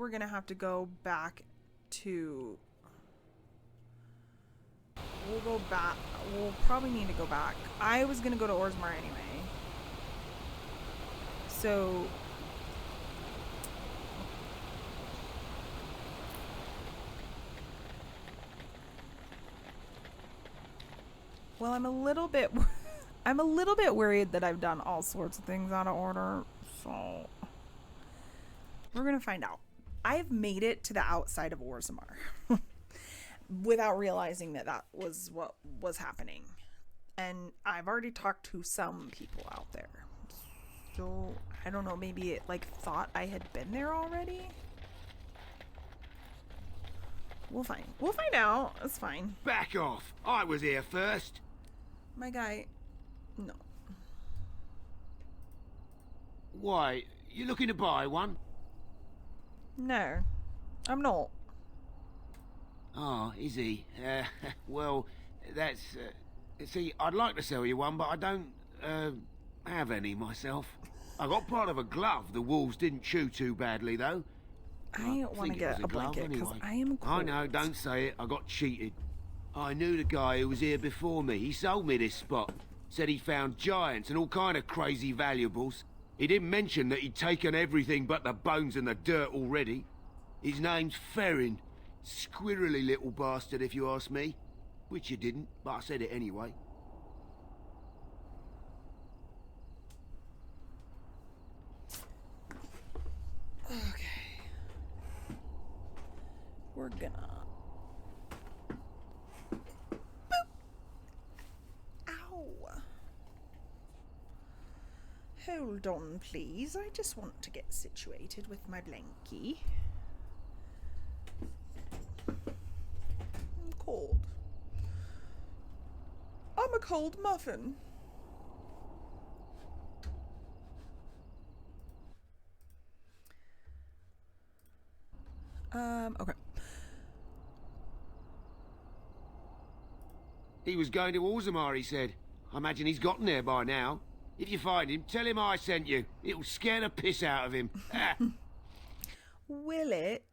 we're gonna have to go back to... We'll go back. We'll probably need to go back. I was gonna go to Orzammar anyway. So... Well, I'm a little bit worried that I've done all sorts of things out of order, so we're gonna find out. I've made it to the outside of Orzammar without realizing that was what was happening, and I've already talked to some people out there. So I don't know, maybe it like thought I had been there already. We'll find out. It's fine. Back off! I was here first. My guy, no. Why, you looking to buy one? No, I'm not. Oh, is he? Well, that's... see, I'd like to sell you one, but I don't, have any myself. I got part of a glove the wolves didn't chew too badly, though. I don't want to get a blanket, because anyway. I am cold. I know, don't say it. I got cheated. I knew the guy who was here before me. He sold me this spot. Said he found giants and all kind of crazy valuables. He didn't mention that he'd taken everything but the bones and the dirt already. His name's Ferrin. Squirrely little bastard, if you ask me. Which you didn't, but I said it anyway. Okay. We're gonna... Boop! Ow! Hold on, please. I just want to get situated with my blankie. I'm cold. I'm a cold muffin. Okay. He was going to Orzammar, he said. I imagine he's gotten there by now. If you find him, tell him I sent you. It'll scare the piss out of him. Ah. Will it?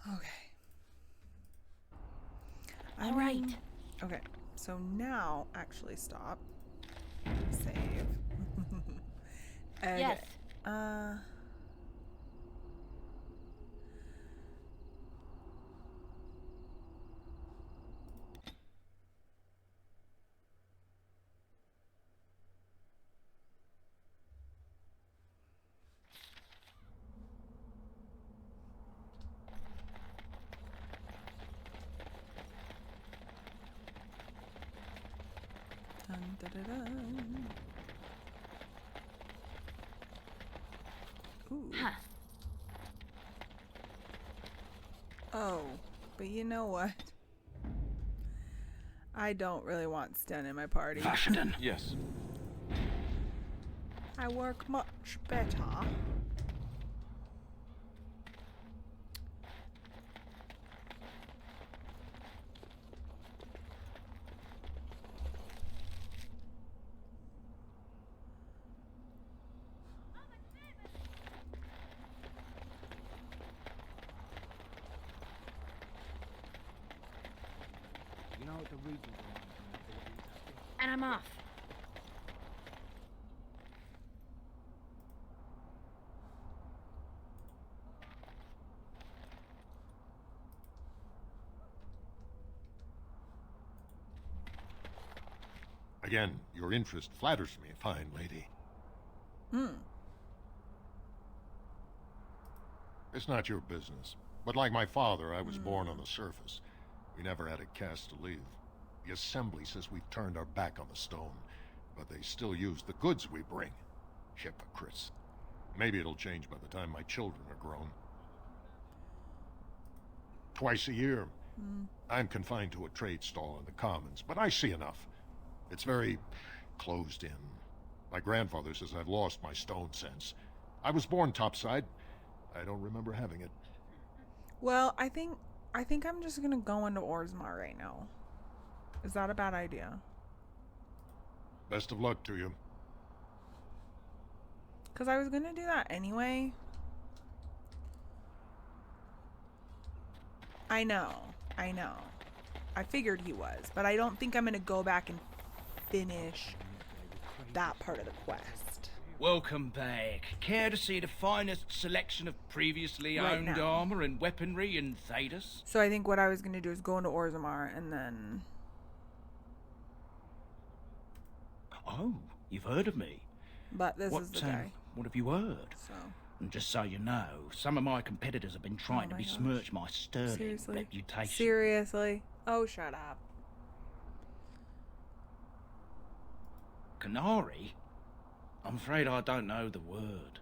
Okay. All right. Okay, so now actually stop. Save. And, Yes. Dun, da, da, dun. Ooh. Huh. Oh, but you know what? I don't really want Sten in my party. Vashden. Yes. I work much better. You know what the reason And I'm off. Again, your interest flatters me, fine lady. It's not your business. But like my father, I was born on the surface. We never had a caste to leave. The Assembly says we've turned our back on the stone, but they still use the goods we bring. Hypocrites. Maybe it'll change by the time my children are grown. Twice a year, I'm confined to a trade stall in the Commons, but I see enough. It's very closed in. My grandfather says I've lost my stone sense. I was born topside. I don't remember having it. Well, I think I'm just gonna go into Orzammar right now. Is that a bad idea? Best of luck to you. Because I was gonna do that anyway. I know. I figured he was, but I don't think I'm gonna go back and finish that part of the quest. Welcome back. Care to see the finest selection of previously Right owned now. armor and weaponry in Thedas? So I think what I was gonna do is go into Orzammar and then... Oh, you've heard of me. But this is the guy. What have you heard? So... And just so you know, some of my competitors have been trying to my gosh. besmirch my sterling Seriously? reputation. Seriously? Oh, shut up. Canary? I'm afraid I don't know the word.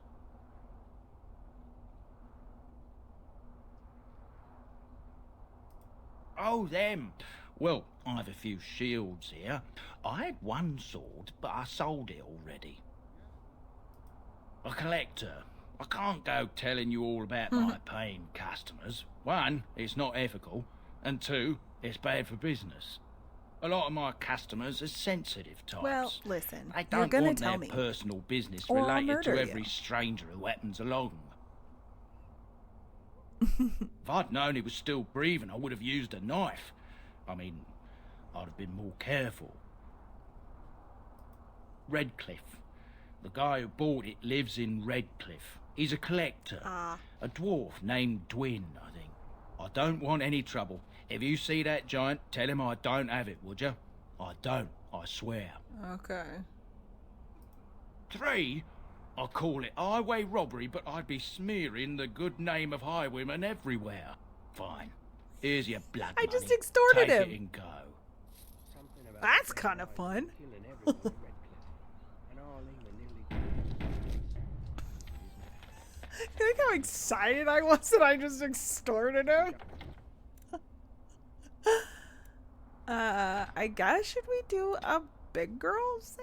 Oh, them. Well, I have a few shields here. I had one sword, but I sold it already. A collector. I can't go telling you all about my paying customers. One, it's not ethical, and two, it's bad for business. A lot of my customers are sensitive types. Well, listen, They you're don't gonna want tell their me. personal business Or I'll related to murder every you. stranger who happens along. If I'd known he was still breathing, I would have used a knife. I mean, I'd have been more careful. Redcliffe. The guy who bought it lives in Redcliffe. He's a collector. Ah. A dwarf named Dwin, I think. I don't want any trouble. If you see that giant, tell him I don't have it, would you? I don't, I swear. Okay. 3, I call it highway robbery, but I'd be smearing the good name of highwaymen everywhere. Fine. Here's your blood I money. just extorted Take him. it and go. That's kind of fun. You think how excited I was that I just extorted him? I guess should we do a big girl save?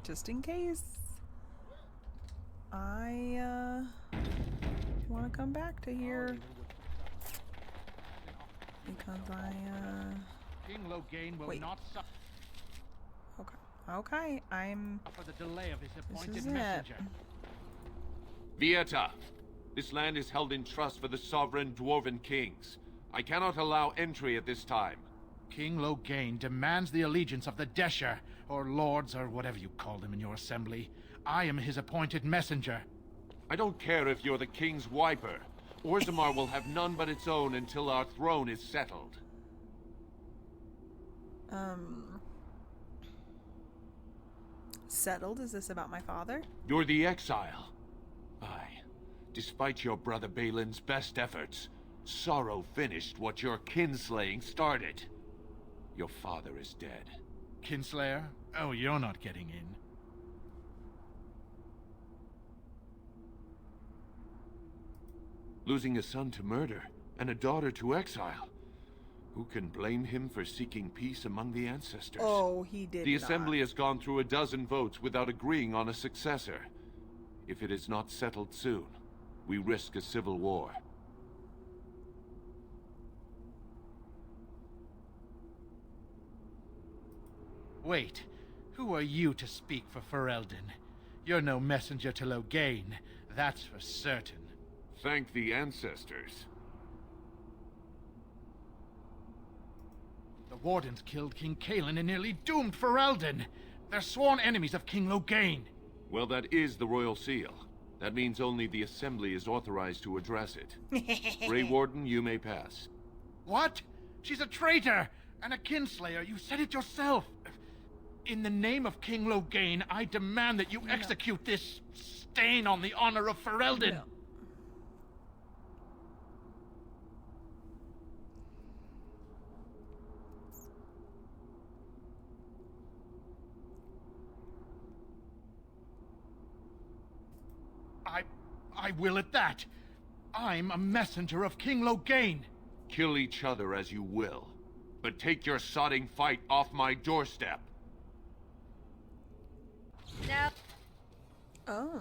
Just in case. I want to come back to here. Because King Logain will wait. not suffer Okay, I'm... for the delay of his This appointed is it. messenger. Vieta, this land is held in trust for the sovereign dwarven kings. I cannot allow entry at this time. King Logain demands the allegiance of the Desher, or lords, or whatever you call them in your assembly. I am his appointed messenger. I don't care if you're the king's wiper. Orzammar will have none but its own until our throne is settled. Settled? Is this about my father? You're the exile. Aye. Despite your brother Balin's best efforts, sorrow finished what your kinslaying started. Your father is dead. Kinslayer? Oh, you're not getting in. Losing a son to murder, and a daughter to exile. Who can blame him for seeking peace among the ancestors? Oh, he did The not. Assembly has gone through a dozen votes without agreeing on a successor. If it is not settled soon, we risk a civil war. Wait, who are you to speak for Ferelden? You're no messenger to Logain, that's for certain. Thank the ancestors. The Wardens killed King Cailan and nearly doomed Ferelden. They're sworn enemies of King Logain. Well, that is the royal seal. That means only the Assembly is authorized to address it. Grey Warden, you may pass. What? She's a traitor and a kinslayer. You said it yourself. In the name of King Logain, I demand that you execute this stain on the honor of Ferelden. No. I will at that. I'm a messenger of King Logain. Kill each other as you will, but take your sodding fight off my doorstep. No. Oh.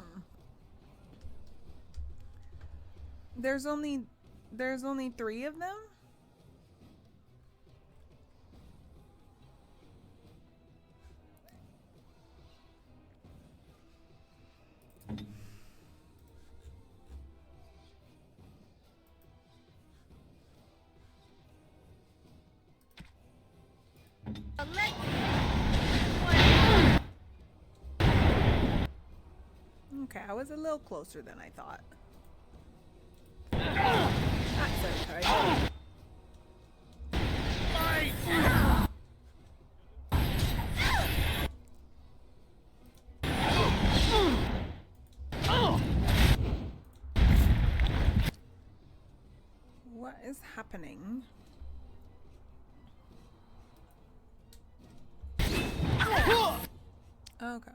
There's only 3 of them? Okay, I was a little closer than I thought. That's okay. What is happening? Okay.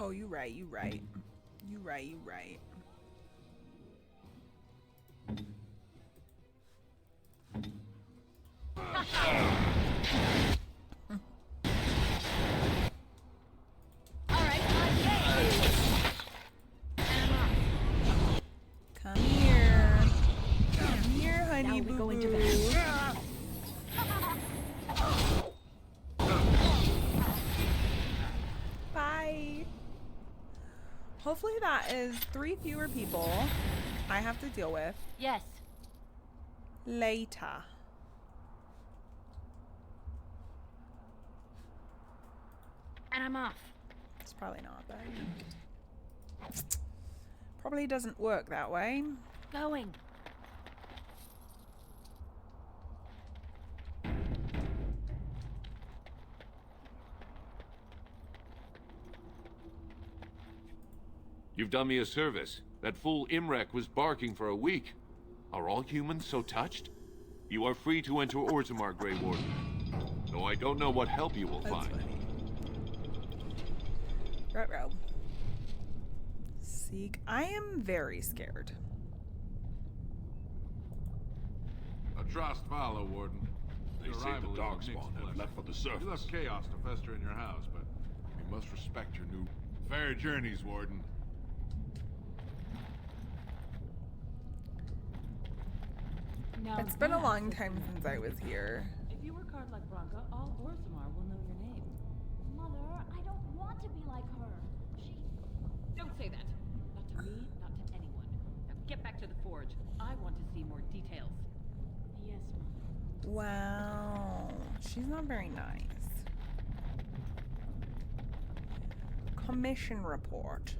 Oh, you right. You right. Come here. Come here, honey boo boo. Bye. Hopefully that is 3 fewer people I have to deal with Yes. later. And I'm off. It's probably not, but probably doesn't work that way. Going. You've done me a service. That fool Imrek was barking for a week. Are all humans so touched? You are free to enter Orzammar, Grey Warden. Though I don't know what help you will That's find. funny. Ruh-roh. Seek. I am very scared. A trust follow, Warden. They Your say arrival the is dog of spawn mixed had left for the pleasure. surface. You left chaos to fester in your house, but we must respect your new... Fair journeys, Warden. Now It's been a that's long a time thing. since I was here. If you work hard like Bronca, all Orzammar will know your name. Mother, I don't want to be like her. She... Don't say that. Not to me, not to anyone. Now get back to the forge. I want to see more details. Yes, Mom. Wow. She's not very nice. Commission report.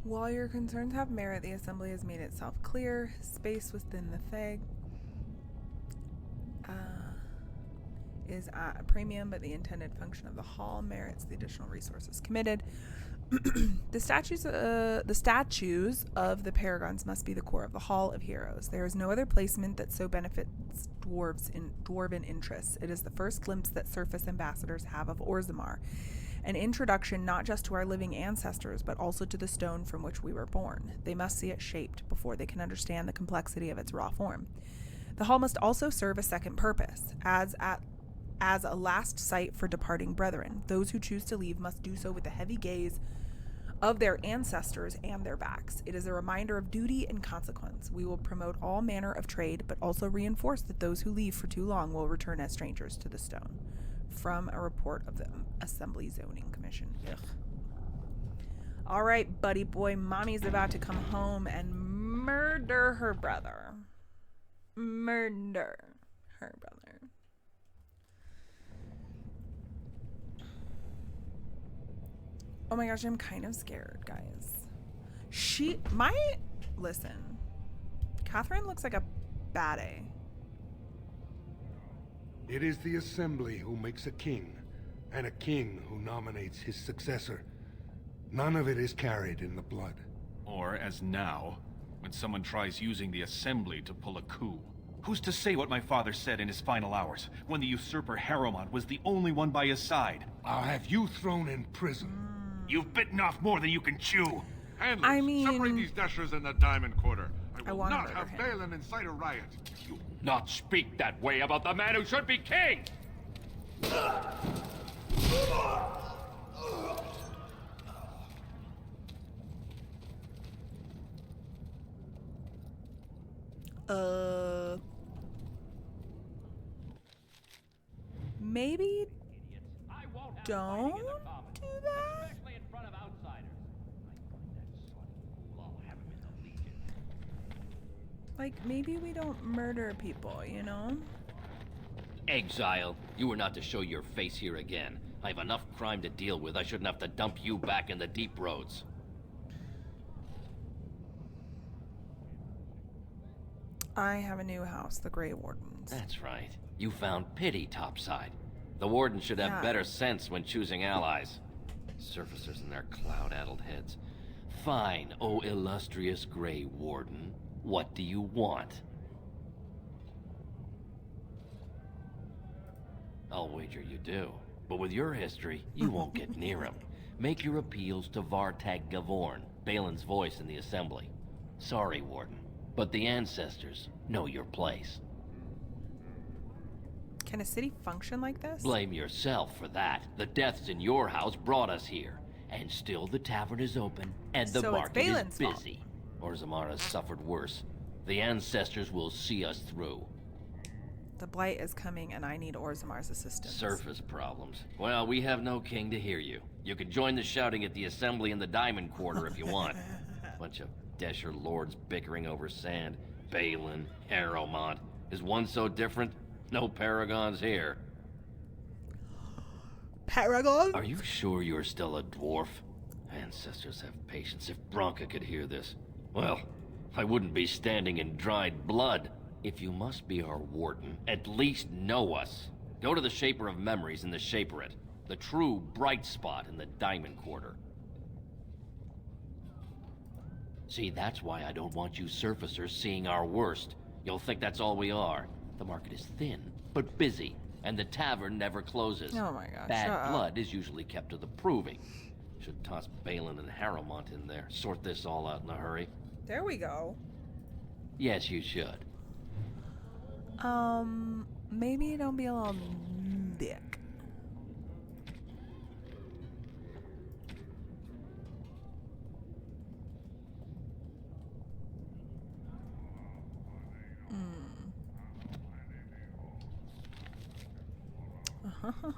While your concerns have merit, the Assembly has made itself clear. Space within the FEG is at a premium, but the intended function of the hall merits the additional resources committed. The statues of the paragons must be the core of the Hall of Heroes. There is no other placement that so benefits dwarven interests. It is the first glimpse that surface ambassadors have of Orzammar. An introduction not just to our living ancestors, but also to the stone from which we were born. They must see it shaped before they can understand the complexity of its raw form. The hall must also serve a second purpose, as a last sight for departing brethren. Those who choose to leave must do so with the heavy gaze of their ancestors and their backs. It is a reminder of duty and consequence. We will promote all manner of trade, but also reinforce that those who leave for too long will return as strangers to the stone. From a report of the Assembly Zoning Commission. Ugh. All right, buddy boy, mommy's about to come home and murder her brother. Murder her brother. Oh my gosh, I'm kind of scared, guys. Listen. Catherine looks like a bad A. It is the Assembly who makes a king, and a king who nominates his successor. None of it is carried in the blood. Or, as now, when someone tries using the Assembly to pull a coup. Who's to say what my father said in his final hours, when the usurper Harrowmont was the only one by his side? I'll have you thrown in prison. You've bitten off more than you can chew. Handlers, I mean- separate these dashers in the Diamond Quarter. I will wanna not murder have him. Balin incite a riot. You not speak that way about the man who should be king! Maybe don't do that? Like, maybe we don't murder people, you know? Exile, you were not to show your face here again. I have enough crime to deal with. I shouldn't have to dump you back in the deep roads. I have a new house, the Grey Wardens. That's right. You found pity topside. The Warden should have Yeah. better sense when choosing allies. Surfacers and their cloud-addled heads. Fine, oh illustrious Grey Warden. What do you want? I'll wager you do. But with your history, you won't get near him. Make your appeals to Vartag Gavorn, Balin's voice in the Assembly. Sorry, Warden, but the ancestors know your place. Can a city function like this? Blame yourself for that. The deaths in your house brought us here. And still the tavern is open, and the So it's market is Balin's fault. busy. Or Zamara's suffered worse. The ancestors will see us through. The Blight is coming, and I need Orzamar's assistance. Surface problems. Well, we have no king to hear you. You can join the shouting at the Assembly in the Diamond Quarter if you want. Bunch of Desher lords bickering over sand. Balin, Harrowmont. Is one so different? No paragons here. Paragon? Are you sure you're still a dwarf? Ancestors have patience. If Bronca could hear this, well, I wouldn't be standing in dried blood. If you must be our warden, at least know us. Go to the Shaper of Memories in the Shaperate, the true bright spot in the Diamond Quarter. See, that's why I don't want you surfacers seeing our worst. You'll think that's all we are. The market is thin, but busy, and the tavern never closes. Oh my god, Bad shut blood up. is usually kept to the proving. Should toss Balin and Harrowmont in there, sort this all out in a hurry. There we go. Yes, you should. Maybe don't be a little dick.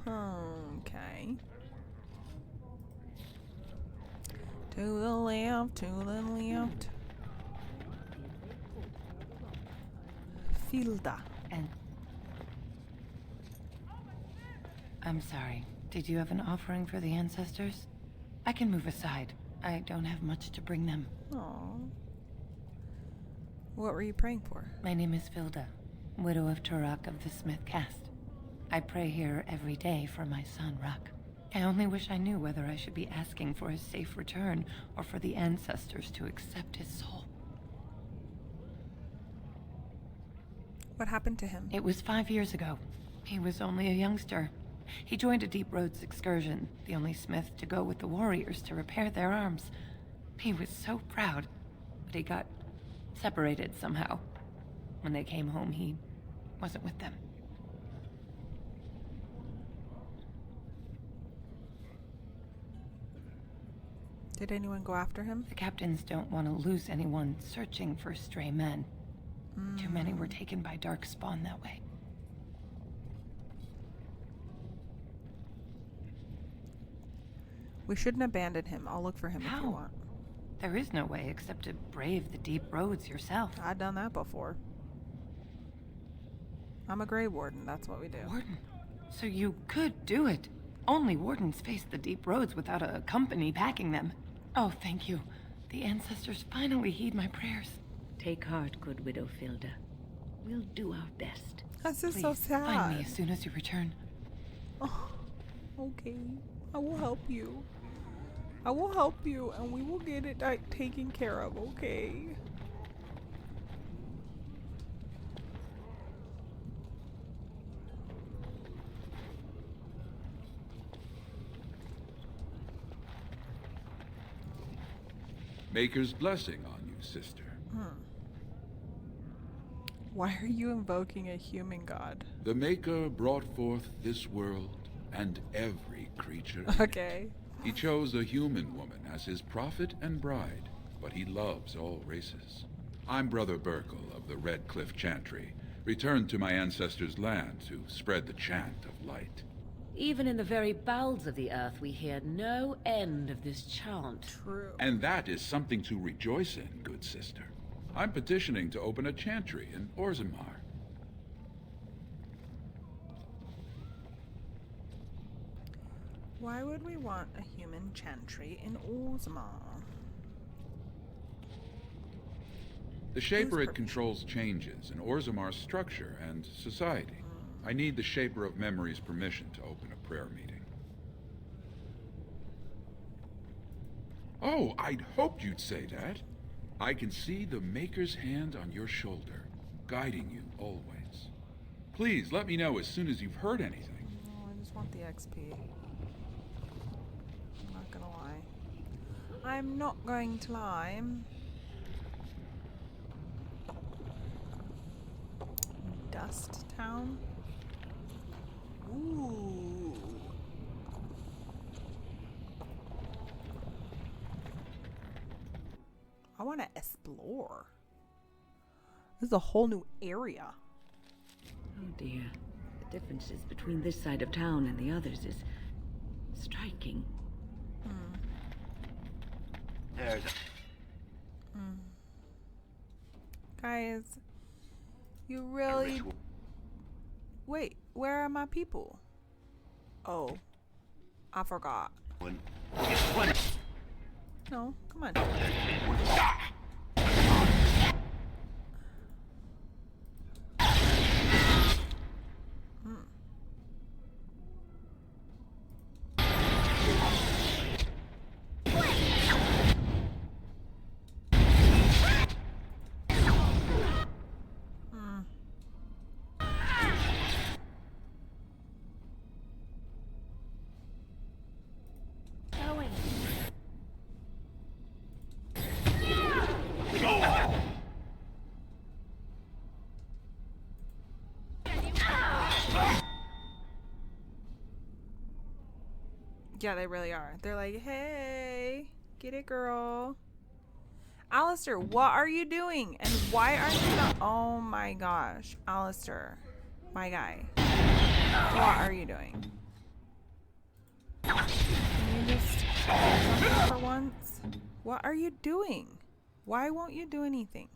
Okay. To the left, to the left. Filda. And I'm sorry. Did you have an offering for the ancestors? I can move aside. I don't have much to bring them. Aww. What were you praying for? My name is Filda, widow of Turak of the Smith caste. I pray here every day for my son, Rak. I only wish I knew whether I should be asking for his safe return or for the ancestors to accept his soul. What happened to him? It was 5 years ago. He was only a youngster. He joined a Deep Roads excursion, the only smith to go with the warriors to repair their arms. He was so proud, but he got separated somehow. When they came home, he wasn't with them. Did anyone go after him? The captains don't want to lose anyone searching for stray men. Too many were taken by dark spawn that way. We shouldn't abandon him. I'll look for him if you How? want. There is no way except to brave the deep roads yourself. I've done that before. I'm a Grey Warden. That's what we do. Warden, so you could do it. Only wardens face the deep roads without a company packing them. Oh, thank you. The ancestors finally heed my prayers. Take heart, good widow Filda. We'll do our best. This is Please, so sad. find me as soon as you return. Oh, okay. I will help you. I will help you, and we will get it taken care of, okay? Maker's blessing on you, sister. Why are you invoking a human god? The Maker brought forth this world and every creature. Okay. He chose a human woman as his prophet and bride, but he loves all races. I'm Brother Burkle of the Red Cliff Chantry, returned to my ancestors' land to spread the chant of light. Even in the very bowels of the earth, we hear no end of this chant. True. And that is something to rejoice in, good sister. I'm petitioning to open a chantry in Orzammar. Why would we want a human chantry in Orzammar? The Shaperid controls changes in Orzammar's structure and society. I need the Shaper of Memory's permission to open a prayer meeting. Oh, I'd hoped you'd say that. I can see the Maker's hand on your shoulder, guiding you always. Please let me know as soon as you've heard anything. Oh, I just want the XP. I'm not gonna lie. I'm not going to lie. Dust Town? Ooh. I want to explore. This is a whole new area. Oh dear. The differences between this side of town and the others is striking. There's Guys, you really... Wait, where are my people? Oh, I forgot. No, come on. Yeah, they really are. They're like, hey, get it, girl. Alistair, what are you doing? And why aren't you not? Oh my gosh. Alistair, my guy. What are you doing? Can you just do something for once? What are you doing? Why won't you do anything?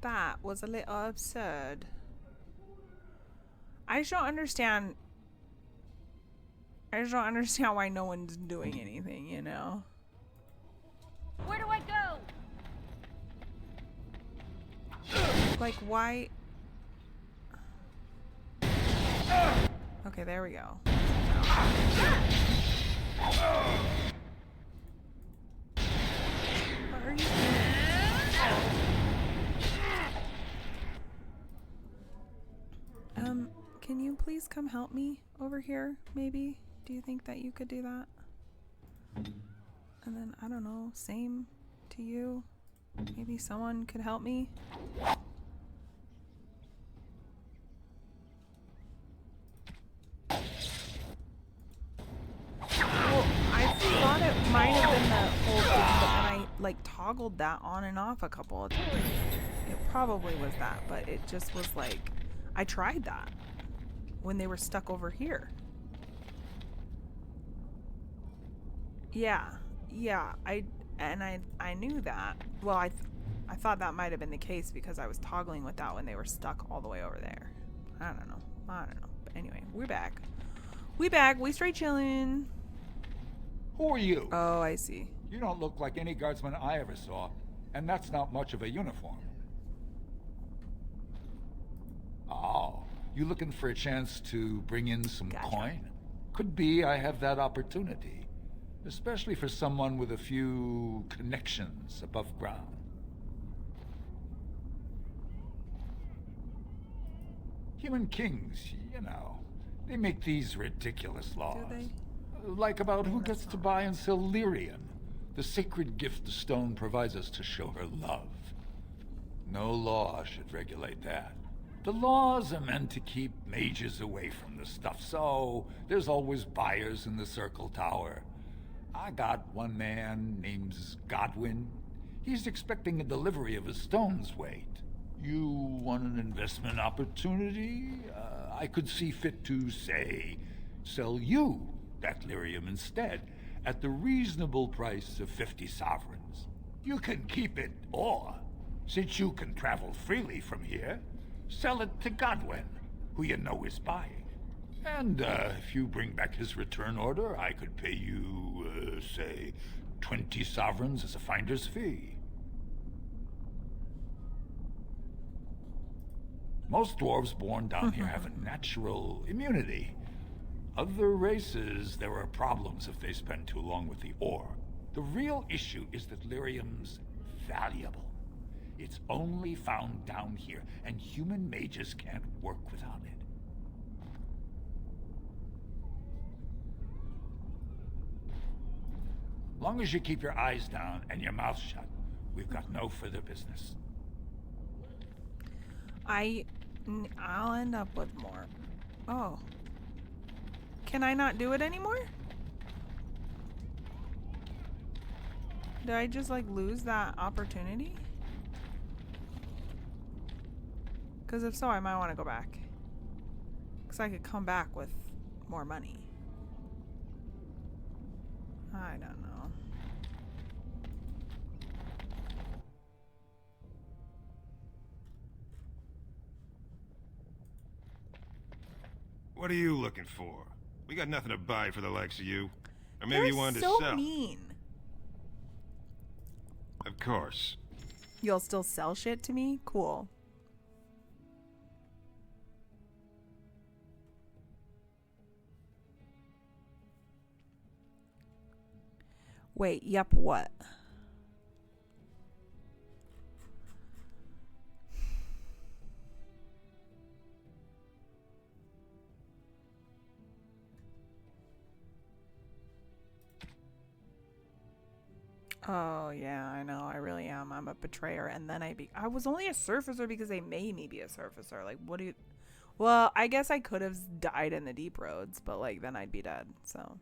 That was a little absurd. I just don't understand. I just don't understand why no one's doing anything, you know? Where do I go? Like, why? Okay, there we go. What are you doing? Can you please come help me over here, maybe? Do you think that you could do that? And then, I don't know, same to you? Maybe someone could help me? Well, I thought it might have been the whole thing, but then I, like, toggled that on and off a couple of times. It probably was that, but it just was like, I tried that when they were stuck over here. Yeah, yeah. I knew that. Well, I thought that might have been the case because I was toggling with that when they were stuck all the way over there. I don't know. But anyway, we're back. We straight chilling. Who are you? Oh, I see. You don't look like any guardsman I ever saw, and that's not much of a uniform. Oh, you looking for a chance to bring in some coin? Could be I have that opportunity, especially for someone with a few connections above ground. Human kings, you know, they make these ridiculous laws. Do they? Like about who gets to buy and sell lyrium, the sacred gift the stone provides us to show her love. No law should regulate that. The laws are meant to keep mages away from the stuff, so there's always buyers in the Circle Tower. I got one man named Godwin. He's expecting a delivery of his stone's weight. You want an investment opportunity? I could see fit to, say, sell you that lyrium instead, at the reasonable price of 50 sovereigns. You can keep it, or, since you can travel freely from here, sell it to Godwin, who you know is buying. And if you bring back his return order, I could pay you, say, 20 sovereigns as a finder's fee. Most dwarves born down here have a natural immunity. Other races, there are problems if they spend too long with the ore. The real issue is that lyrium's valuable. It's only found down here, and human mages can't work without it. Long as you keep your eyes down and your mouth shut, we've got no further business. I'll end up with more. Oh. Can I not do it anymore? Did I just like lose that opportunity? Because if so, I might want to go back. Because I could come back with more money. I don't know. What are you looking for? We got nothing to buy for the likes of you. Or maybe They're you wanted so to sell. mean. Of course. You'll still sell shit to me? Cool. Wait, yep, what? Oh, yeah, I know. I really am. I'm a betrayer. And then I was only a surfacer because they made me be a surfacer. Like, what do you... Well, I guess I could have died in the deep roads, but, like, then I'd be dead, so...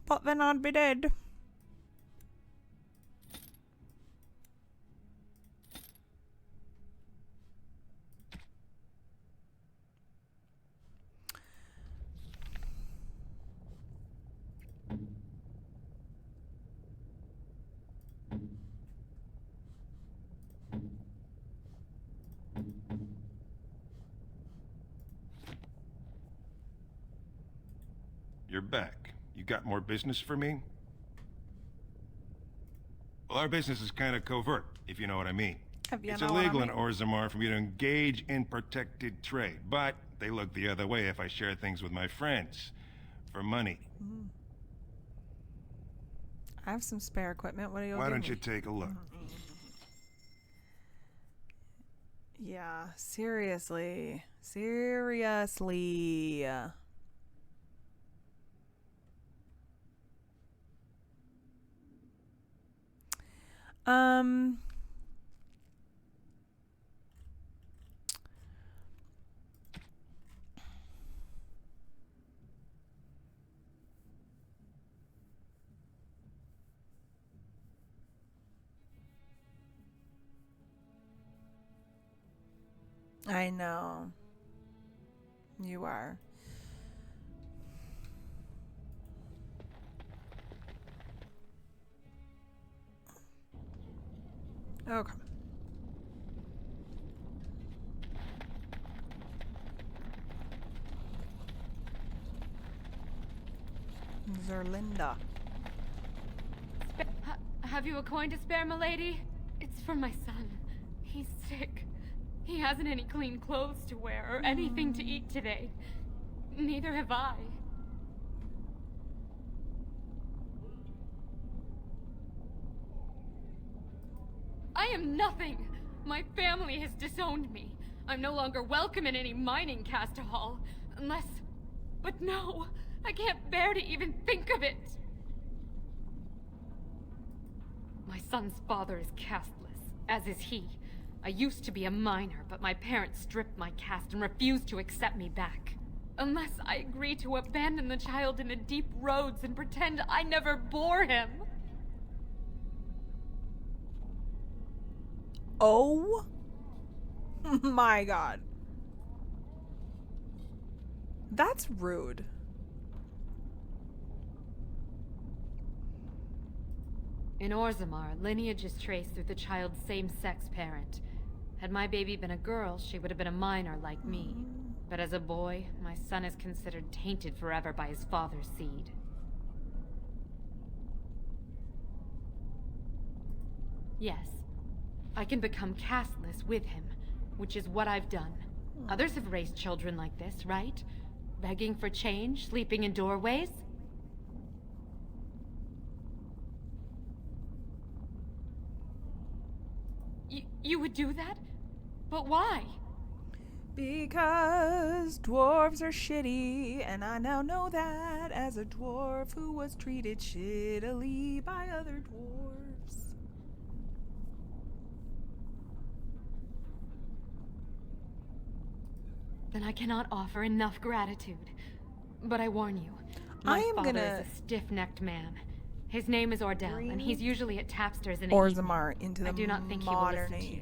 But then I'd be dead. You're back. You got more business for me? Well, our business is kind of covert, if you know what I mean. It's illegal in Orzammar for me to engage in protected trade, but they look the other way if I share things with my friends. For money. I have some spare equipment. What do you Why don't you take a look? Yeah, seriously. Seriously. I know. You are. Okay. Zerlinda. Have you a coin to spare, milady? It's for my son. He's sick. He hasn't any clean clothes to wear or anything to eat today. Neither have I. I am nothing. My family has disowned me. I'm no longer welcome in any mining cast hall. Unless... But no, I can't bear to even think of it. My son's father is casteless, as is he. I used to be a miner, but my parents stripped my caste and refused to accept me back. Unless I agree to abandon the child in the deep roads and pretend I never bore him. Oh my god. That's rude. In Orzammar, lineage is traced through the child's same-sex parent. Had my baby been a girl, she would have been a minor like me. But as a boy, my son is considered tainted forever by his father's seed. Yes, I can become casteless with him, which is what I've done. Others have raised children like this, right? Begging for change, sleeping in doorways? You would do that? But why? Because dwarves are shitty, and I now know that as a dwarf who was treated shittily by other dwarves. Then I cannot offer enough gratitude. But I warn you, my father is a stiff-necked man. His name is Ordell, and he's usually at Tapster's in Orzammar into the I do not think he will modern listen to age. you.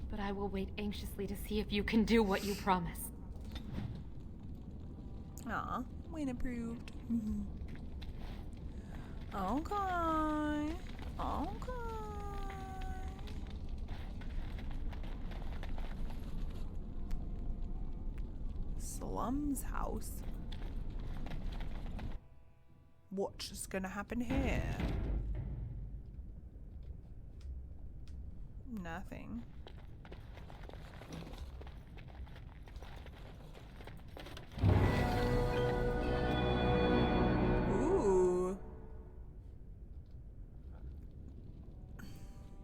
But I will wait anxiously to see if you can do what you promise. Aw, win approved. Okay. Okay. Slum's house. What's just gonna happen here? Nothing. Ooh.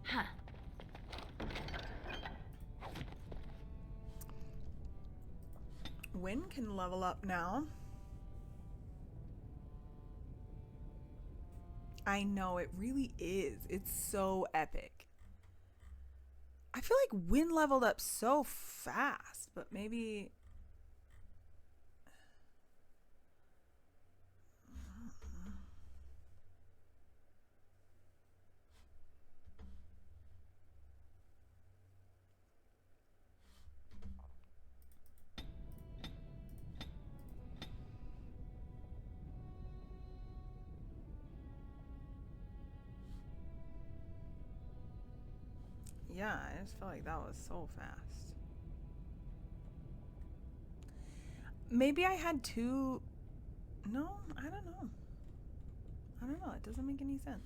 Huh. Wynn can level up now. I know, it really is. It's so epic. I feel like Wynn leveled up so fast, but maybe... Yeah, I just felt like that was so fast. Maybe I had two... No, I don't know. I don't know. It doesn't make any sense.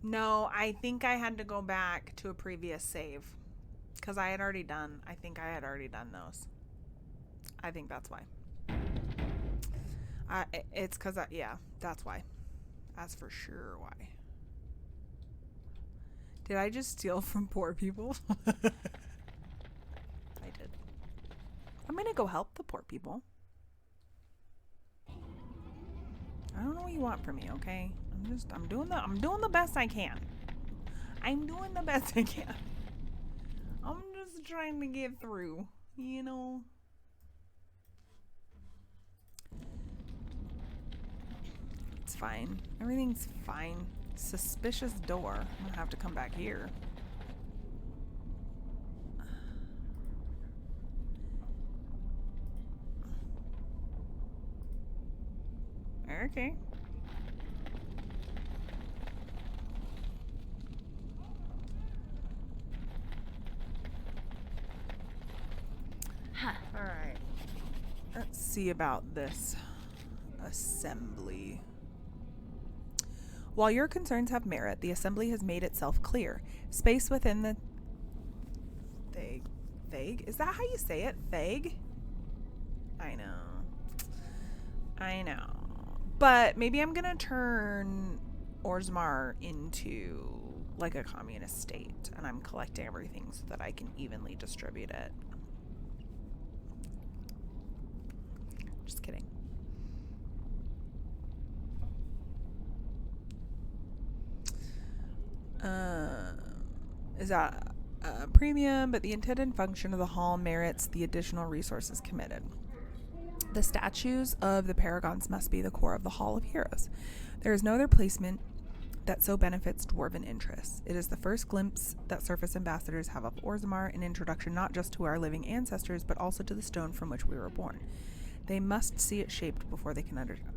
No, I think I had to go back to a previous save. Because I had already done... I think I had already done those. I think that's why. It's because... Yeah, that's why. That's for sure why. Did I just steal from poor people? I did. I'm going to go help the poor people. I don't know what you want from me, okay? I'm doing the best I can. I'm doing the best I can. I'm just trying to get through, you know? It's fine. Everything's fine. Suspicious door. I'm gonna have to come back here. Okay. Huh. All right. Let's see about this assembly. While your concerns have merit, the assembly has made itself clear. Space within the Thag? Is that how you say it? Thag? I know. But maybe I'm gonna turn Orzammar into like a communist state, and I'm collecting everything so that I can evenly distribute it. Just kidding. Is that a premium? But the intended function of the hall merits the additional resources committed. The statues of the paragons must be the core of the Hall of Heroes. There is no other placement that so benefits dwarven interests. It is the first glimpse that surface ambassadors have of Orzammar, an introduction not just to our living ancestors, but also to the stone from which we were born. They must see it shaped before they can understand.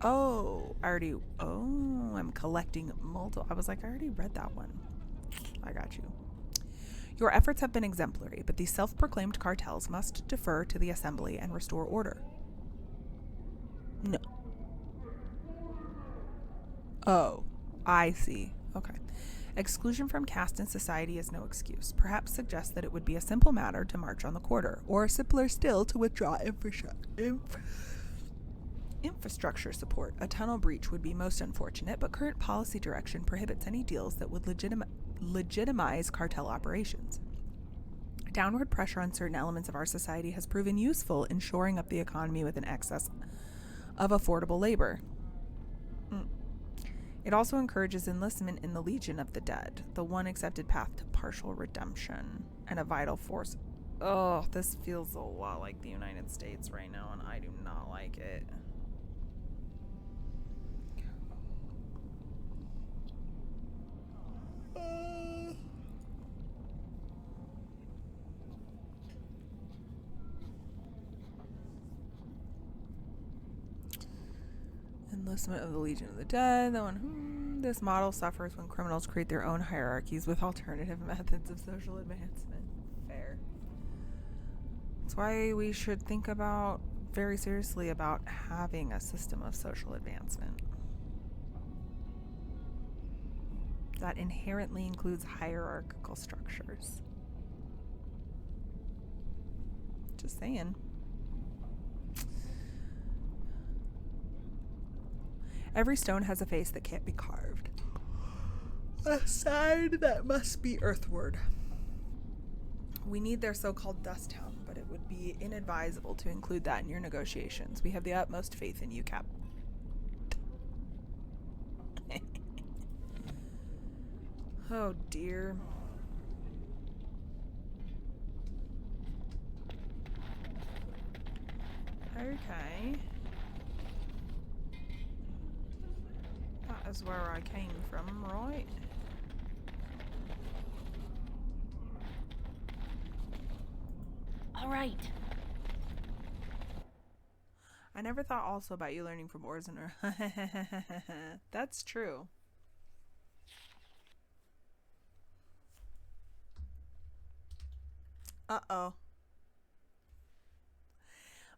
I'm collecting multiple. I was like, I already read that one. I got you. Your efforts have been exemplary, but these self-proclaimed cartels must defer to the assembly and restore order. No. Oh, I see. Okay. Exclusion from caste and society is no excuse. Perhaps suggest that it would be a simple matter to march on the quarter, or simpler still to withdraw infrastructure support. A tunnel breach would be most unfortunate, but current policy direction prohibits any deals that would legitimize cartel operations. Downward pressure on certain elements of our society has proven useful in shoring up the economy with an excess of affordable labor. It also encourages enlistment in the Legion of the Dead, the one accepted path to partial redemption and a vital force. Oh, this feels a lot like the United States right now, and I do not like it. Enlistment of the Legion of the Dead. This model suffers when criminals create their own hierarchies with alternative methods of social advancement. Fair. That's why we should think about very seriously about having a system of social advancement that inherently includes hierarchical structures. Just saying. Every stone has a face that can't be carved. A sign that must be earthward. We need their so-called dust town, but it would be inadvisable to include that in your negotiations. We have the utmost faith in you, Cap. Oh, dear. Okay. That is where I came from, right? All right. I never thought also about you learning from Orzammar. That's true. Uh-oh.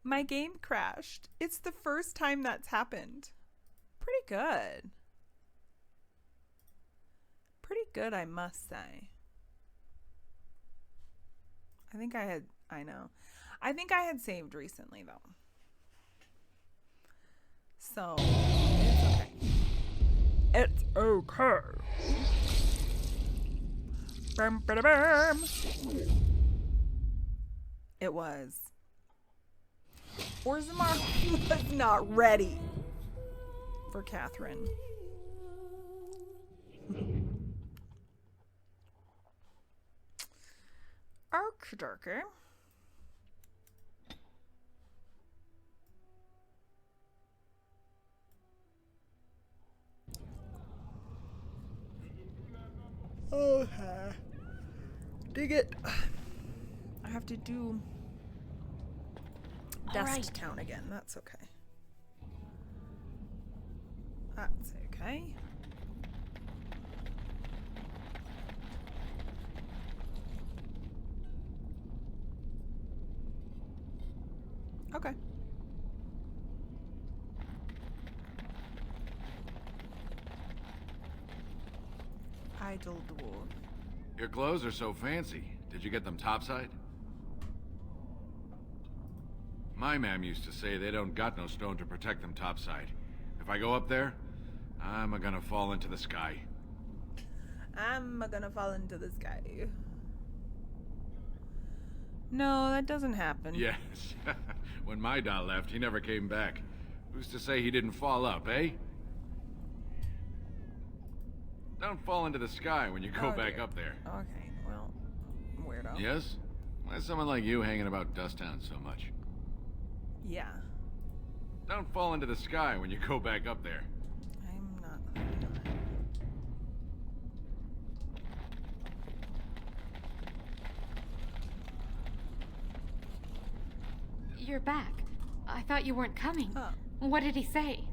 My game crashed. It's the first time that's happened. Pretty good. Pretty good, I must say. I think I had saved recently, though. So, it's okay. Bum, ba, da, bum. It was. Orzammar was not ready for Catherine. Archdarker. Okay. Dig it. I have to do Dust Town again. That's okay. That's okay. Okay. Idle dwarf. Your clothes are so fancy. Did you get them topside? My mam used to say they don't got no stone to protect them topside. If I go up there, I'm gonna fall into the sky. I'm gonna fall into the sky. No, that doesn't happen. Yes. When my dad left, he never came back. Who's to say he didn't fall up, eh? Don't fall into the sky when you go back up there. Okay, well, weirdo. Yes? Why is someone like you hanging about Dusttown so much? Yeah. Don't fall into the sky when you go back up there. I'm not. You're back. I thought you weren't coming. Oh. What did he say?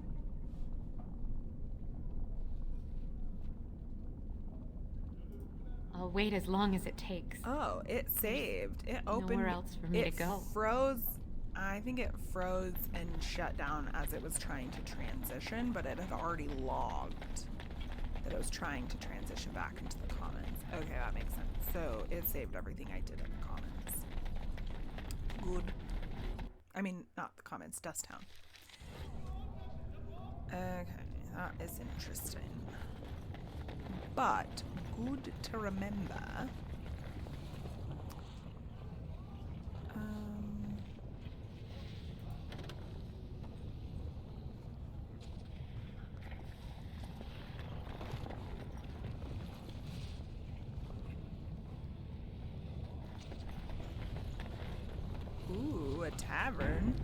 I'll wait as long as it takes. Oh, it saved. It opened. Nowhere else for me to go. It froze. I think it froze and shut down as it was trying to transition, but it had already logged that it was trying to transition back into the comments. Okay, that makes sense. So it saved everything I did in the comments. Good. I mean, not the comments, Dusttown. Okay, that is interesting. But good to remember. Ooh, a tavern.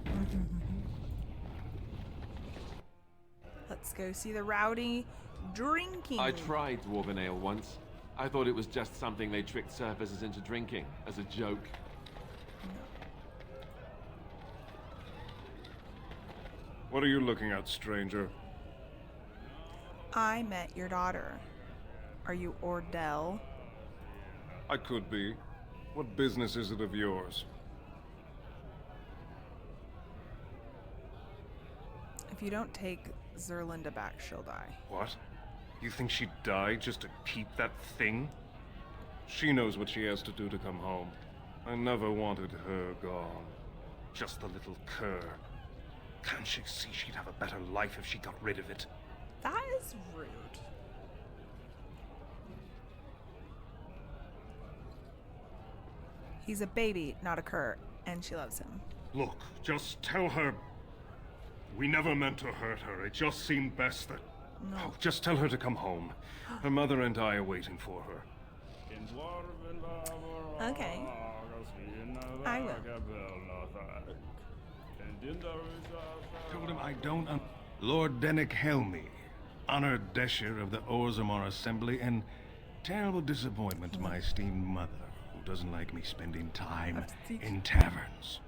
Let's go see the rowdy drinking. I tried Dwarven Ale once. I thought it was just something they tricked surfacers into drinking, as a joke. What are you looking at, stranger? I met your daughter. Are you Ordell? I could be. What business is it of yours? If you don't take Zerlinda back, she'll die. What? You think she'd die just to keep that thing? She knows what she has to do to come home. I never wanted her gone. Just the little cur. Can't she see she'd have a better life if she got rid of it? That is rude. He's a baby, not a cur, and she loves him. Look, just tell her... We never meant to hurt her. It just seemed best that... No. Oh, just tell her to come home. Her mother and I are waiting for her. Okay. I will. Told him I don't... Lord Dennick Helmy, honored Desher of the Orzammar Assembly, and terrible disappointment to my esteemed mother, who doesn't like me spending time in taverns.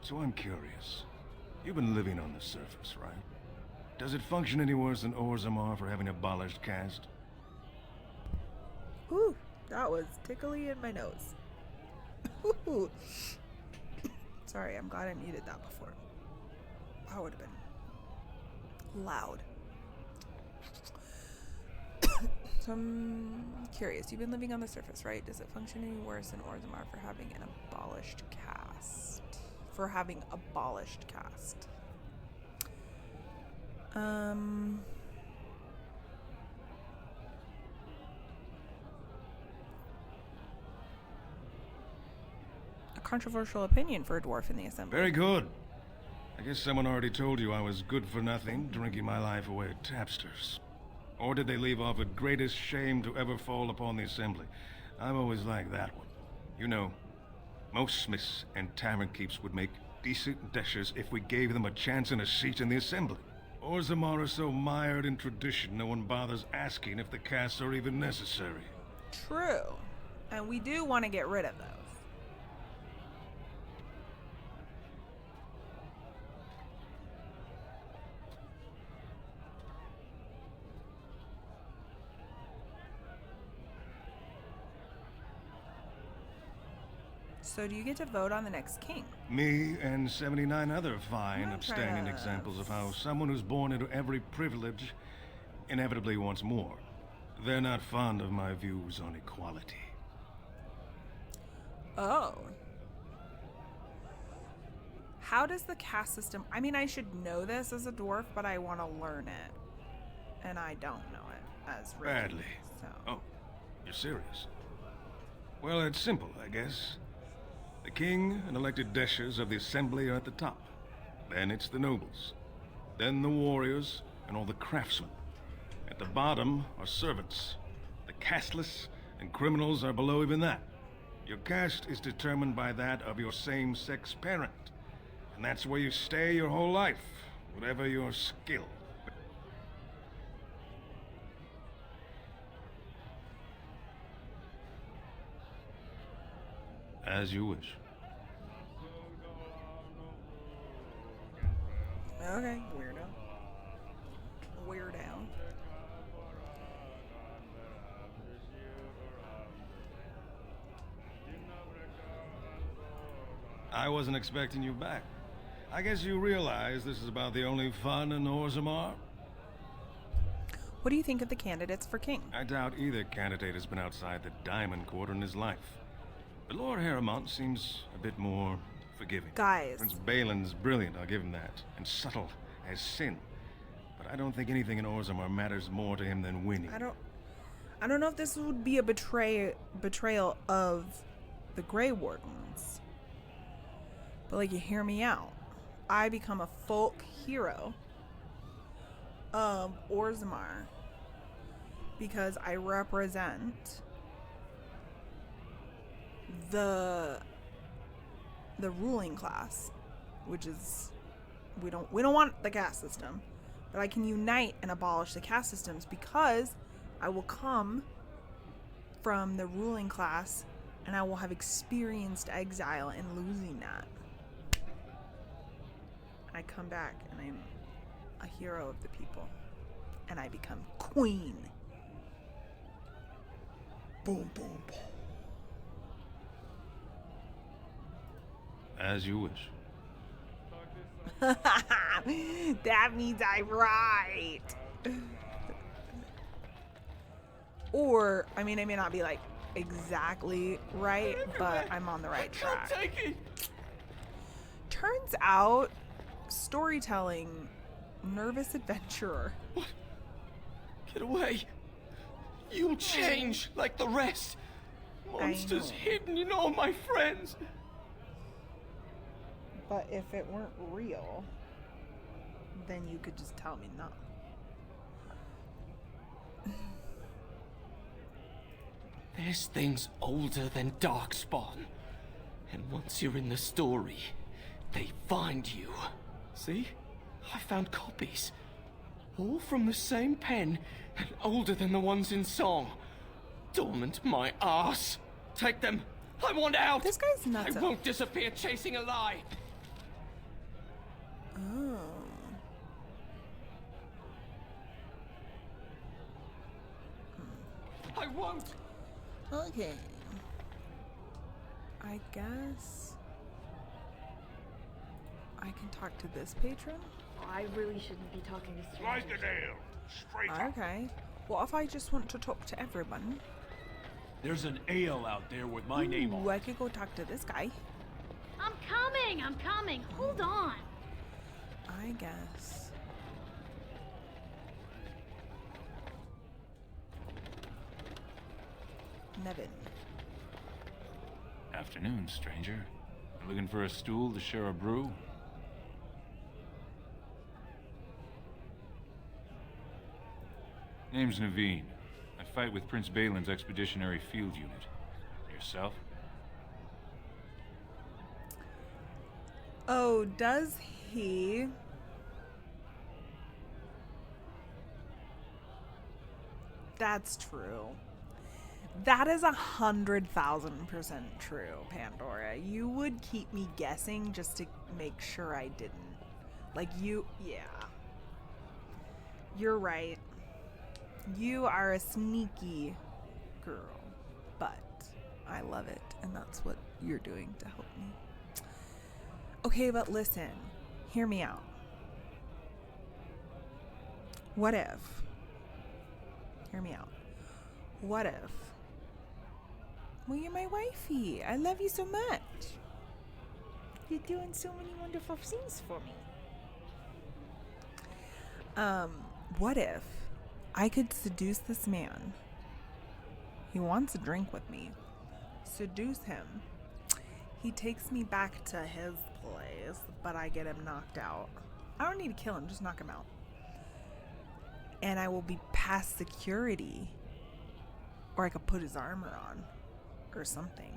So I'm curious. You've been living on the surface, right? Does it function any worse than Orzammar for having abolished caste? Ooh, that was tickly in my nose. Ooh. Sorry, I'm glad I muted that before. That would have been loud. So I'm curious. You've been living on the surface, right? Does it function any worse than Orzammar for having an abolished caste? For having abolished caste. A controversial opinion for a dwarf in the assembly. Very good. I guess someone already told you I was good for nothing, drinking my life away at tapsters. Or did they leave off at greatest shame to ever fall upon the assembly? I've always liked that one. You know, most smiths and tavern keeps would make decent dishers if we gave them a chance and a seat in the assembly. Orzammar are so mired in tradition, no one bothers asking if the castes are even necessary. True. And we do want to get rid of those. So do you get to vote on the next king? Me and 79 other fine, upstanding examples of how someone who's born into every privilege inevitably wants more. They're not fond of my views on equality. Oh. How does the caste system... I mean, I should know this as a dwarf, but I want to learn it. And I don't know it as Rikki. Badly. So. Oh, you're serious? Well, it's simple, I guess. The king and elected deshers of the assembly are at the top. Then it's the nobles. Then the warriors and all the craftsmen. At the bottom are servants. The casteless and criminals are below even that. Your caste is determined by that of your same-sex parent. And that's where you stay your whole life, whatever your skill. As you wish. Okay, weirdo. Weirdo. I wasn't expecting you back. I guess you realize this is about the only fun in Orzammar? What do you think of the candidates for king? I doubt either candidate has been outside the Diamond Quarter in his life. But Lord Harrowmont seems a bit more forgiving. Guys. Prince Balin's brilliant, I'll give him that. And subtle as sin. But I don't think anything in Orzammar matters more to him than winning. I don't know if this would be a betrayal of the Grey Wardens. But like, you hear me out. I become a folk hero of Orzammar because I represent the ruling class, which is we don't want the caste system, but I can unite and abolish the caste systems because I will come from the ruling class and I will have experienced exile and losing that. I come back and I'm a hero of the people and I become queen. Boom, boom, boom. As you wish. That means I'm right. Or, I mean, I may not be like exactly right, but I'm on the right track. Turns out, storytelling, nervous adventurer. What? Get away. You'll change like the rest. Monsters hidden in all my friends. But if it weren't real, then you could just tell me no. There's things older than Darkspawn. And once you're in the story, they find you. See? I found copies. All from the same pen, and older than the ones in song. Dormant my ass. Take them. I want out. This guy's nuts. I won't disappear chasing a lie. Oh. I won't. Okay. I guess I can talk to this patron. I really shouldn't be talking to strangers. Like an ale. Straight up. Okay. Well, if I just want to talk to everyone. There's an ale out there with my name on it. I could go talk to this guy. I'm coming. Hold on. I guess. Nevin. Afternoon, stranger. Looking for a stool to share a brew? Name's Naveen. I fight with Prince Balin's expeditionary field unit. Yourself? Oh, does he? That's true. That is 100,000% true, Pandora. You would keep me guessing just to make sure I didn't. Like, yeah. You're right. You are a sneaky girl, but I love it. And that's what you're doing to help me. Okay, but listen. Hear me out. What if? Hear me out. What if? Well, you're my wifey. I love you so much. You're doing so many wonderful things for me. What if I could seduce this man? He wants a drink with me. Seduce him. He takes me back to his place, but I get him knocked out. I don't need to kill him, just knock him out. And I will be past security. Or I could put his armor on or something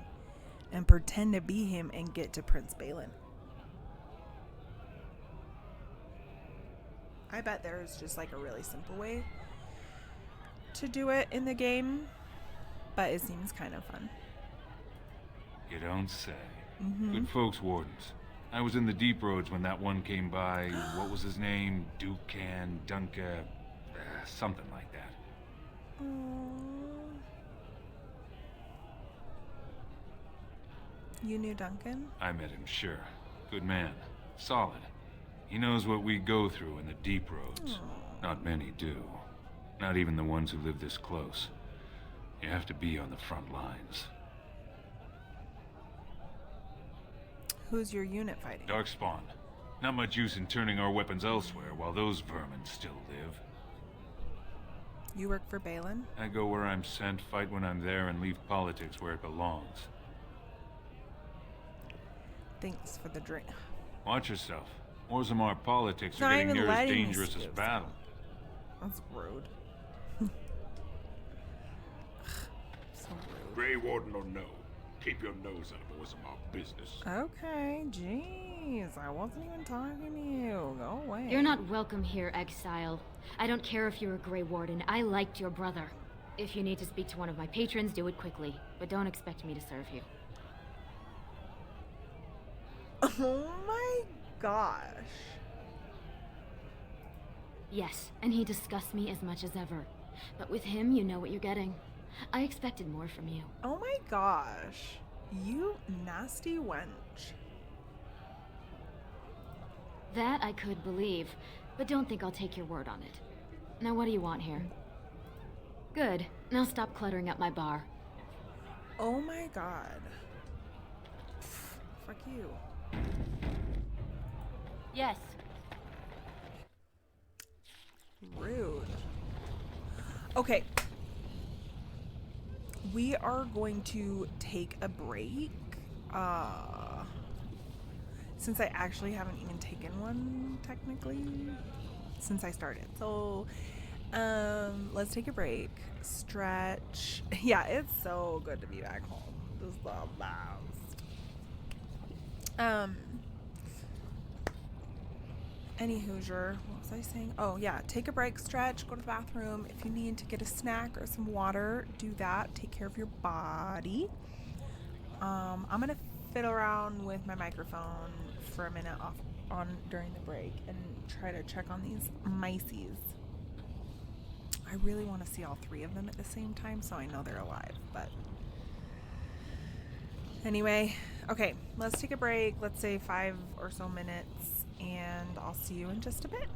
and pretend to be him and get to Prince Balin. I bet there's just like a really simple way to do it in the game, but it seems kind of fun. You don't say. Good folks, Wardens. I was in the deep roads when that one came by. What was his name? Dukan, Dunka, something like that. You knew Duncan? I met him, sure. Good man. Solid. He knows what we go through in the deep roads. Not many do. Not even the ones who live this close. You have to be on the front lines. Who's your unit fighting? Darkspawn. Not much use in turning our weapons elsewhere while those vermin still live. You work for Balin? I go where I'm sent, fight when I'm there, and leave politics where it belongs. Thanks for the drink. Watch yourself. Orzammar politics are getting near as dangerous as battle. That's rude. So rude. Grey Warden or no, keep your nose out of Orzammar business. Okay, jeez. I wasn't even talking to you. Go away. You're not welcome here, exile. I don't care if you're a Grey Warden. I liked your brother. If you need to speak to one of my patrons, do it quickly. But don't expect me to serve you. Oh my gosh. Yes, and he disgusts me as much as ever. But with him, you know what you're getting. I expected more from you. Oh my gosh. You nasty wench. That I could believe, but don't think I'll take your word on it. Now what do you want here? Good. Now stop cluttering up my bar. Oh my god. Fuck you. Yes. Rude. Okay. We are going to take a break. Since I actually haven't even taken one, technically, since I started. So, let's take a break. Stretch. Yeah, it's so good to be back home. This is the best. Any Hoosier, what was I saying? Oh yeah, take a break, stretch, go to the bathroom. If you need to get a snack or some water, do that. Take care of your body. I'm gonna fiddle around with my microphone for a minute during the break and try to check on these mices. I really want to see all three of them at the same time so I know they're alive, but anyway, okay, let's take a break. Let's say 5 or so minutes, and I'll see you in just a bit.